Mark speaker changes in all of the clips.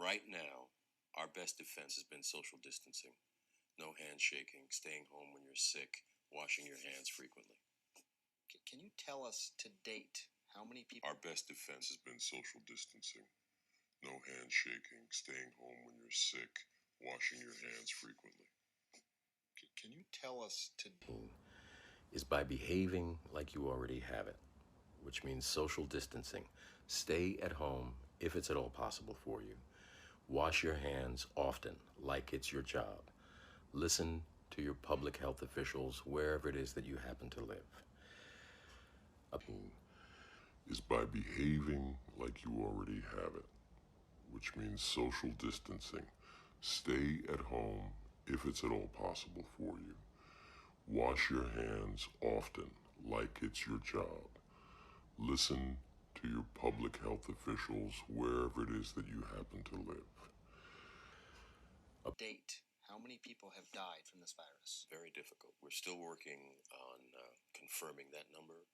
Speaker 1: right now, our best defense has been social distancing. No handshaking, staying home when you're sick, washing your hands frequently.
Speaker 2: Can you tell us to date how many people...
Speaker 3: Our best defense has been social distancing. No handshaking, staying home when you're sick, washing your hands frequently.
Speaker 2: Can you tell us to...
Speaker 1: Is by behaving like you already have it, which means social distancing. Stay at home if it's at all possible for you. Wash your hands often, like it's your job. Listen to your public health officials wherever it is that you happen to live.
Speaker 3: Is by behaving like you already have it, which means social distancing. Stay at home if it's at all possible for you. Wash your hands often, like it's your job. Listen to your public health officials wherever it is that you happen to live.
Speaker 2: Date how many people have died from this virus?
Speaker 1: Very difficult. We're still working on confirming that number.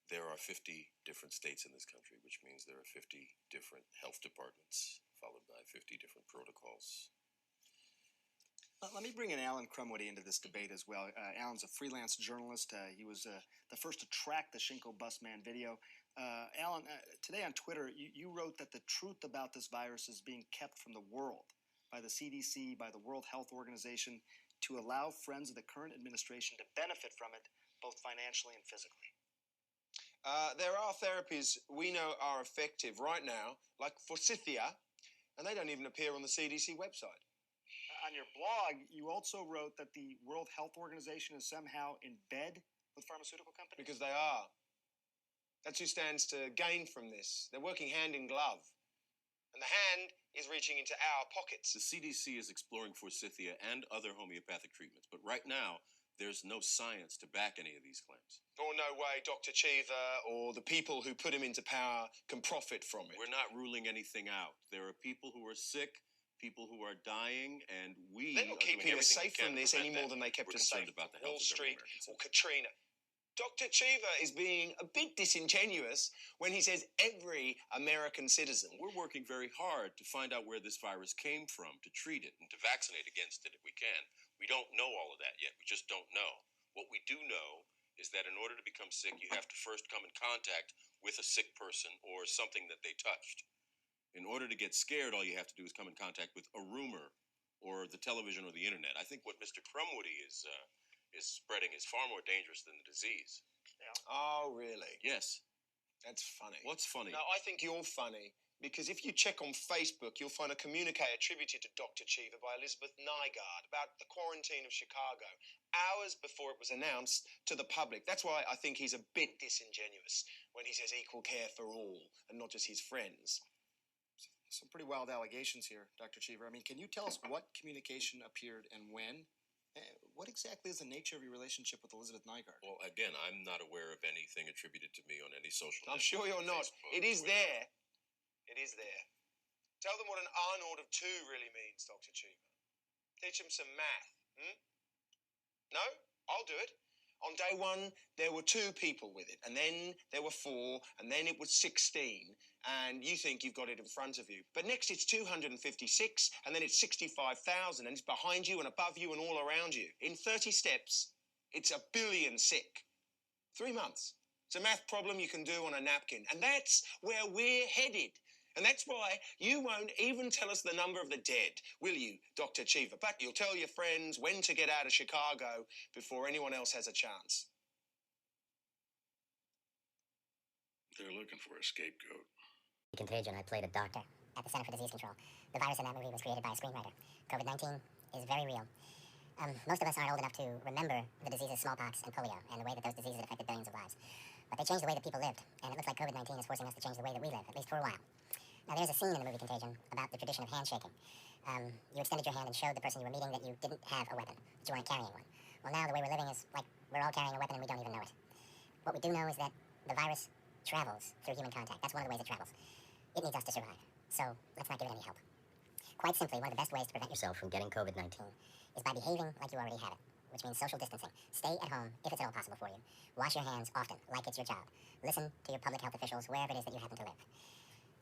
Speaker 1: There are 50 different states in this country, which means there are 50 different health departments, followed by 50 different protocols.
Speaker 2: Let me bring in Alan Crumwoody into this debate as well. Alan's a freelance journalist. He was the first to track the Shinko Busman video. Alan, today on Twitter, you wrote that the truth about this virus is being kept from the world by the CDC, by the World Health Organization, to allow friends of the current administration to benefit from it, both financially and physically.
Speaker 4: There are therapies we know are effective right now, like forsythia, and they don't even appear on the CDC website.
Speaker 2: On your blog, you also wrote that the World Health Organization is somehow in bed with pharmaceutical companies.
Speaker 4: Because they are. That's who stands to gain from this. They're working hand in glove. And the hand is reaching into our pockets.
Speaker 1: The CDC is exploring forsythia and other homeopathic treatments, but right now, there's no science to back any of these claims.
Speaker 4: Or no way Dr. Cheever or the people who put him into power can profit from it.
Speaker 1: We're not ruling anything out. There are people who are sick, people who are dying, and
Speaker 4: they're not keeping us safe from this any more than they kept us safe
Speaker 1: about the
Speaker 4: Wall
Speaker 1: health
Speaker 4: Street
Speaker 1: of
Speaker 4: or Katrina. Dr. Cheever is being a bit disingenuous when he says every American citizen.
Speaker 1: We're working very hard to find out where this virus came from, to treat it, and to vaccinate against it if we can. We don't know all of that yet. We just don't know. What we do know is that in order to become sick, you have to first come in contact with a sick person or something that they touched. In order to get scared, all you have to do is come in contact with a rumor or the television or the internet. I think what Mr. Crumwoody is spreading is far more dangerous than the disease.
Speaker 4: Yeah. Oh, really?
Speaker 1: Yes.
Speaker 4: That's funny.
Speaker 1: What's funny?
Speaker 4: No, I think you're funny, because if you check on Facebook, you'll find a communique attributed to Dr. Cheever by Elizabeth Nygaard about the quarantine of Chicago, hours before it was announced to the public. That's why I think he's a bit disingenuous when he says equal care for all and not just his friends.
Speaker 2: Some pretty wild allegations here, Dr. Cheever. I mean, can you tell us what communication appeared and when? What exactly is the nature of your relationship with Elizabeth Nygaard?
Speaker 1: Well, again, I'm not aware of anything attributed to me on any social network.
Speaker 4: I'm sure you're not.
Speaker 1: Facebook,
Speaker 4: it is
Speaker 1: Twitter.
Speaker 4: there. It is there. Tell them what an Arnold of 2 really means, Dr. Cheever. Teach them some math. No? I'll do it. On day 1, there were 2 people with it, and then there were 4, and then it was 16, and you think you've got it in front of you. But next it's 256, and then it's 65,000, and it's behind you and above you and all around you. In 30 steps, it's 1 billion sick. 3 months. It's a math problem you can do on a napkin, and that's where we're headed. And that's why you won't even tell us the number of the dead, will you, Dr. Cheever? But you'll tell your friends when to get out of Chicago before anyone else has a chance.
Speaker 1: They're looking for a scapegoat.
Speaker 5: Contagion, I played a doctor at the Center for Disease Control. The virus in that movie was created by a screenwriter. COVID-19 is very real. Most of us aren't old enough to remember the diseases smallpox and polio and the way that those diseases affected billions of lives. But they changed the way that people lived, and it looks like COVID-19 is forcing us to change the way that we live, at least for a while. Now, there's a scene in the movie Contagion about the tradition of handshaking. You extended your hand and showed the person you were meeting that you didn't have a weapon, that you weren't carrying one. Well, now the way we're living is like we're all carrying a weapon and we don't even know it. What we do know is that the virus travels through human contact. That's one of the ways it travels. It needs us to survive, so let's not give it any help. Quite simply, one of the best ways to prevent yourself from getting COVID-19 is by behaving like you already have it, which means social distancing. Stay at home if it's at all possible for you. Wash your hands often, like it's your job. Listen to your public health officials wherever it is that you happen to live.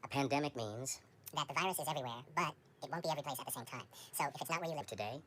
Speaker 5: A pandemic means that the virus is everywhere, but it won't be every place at the same time. So if it's not where you live today,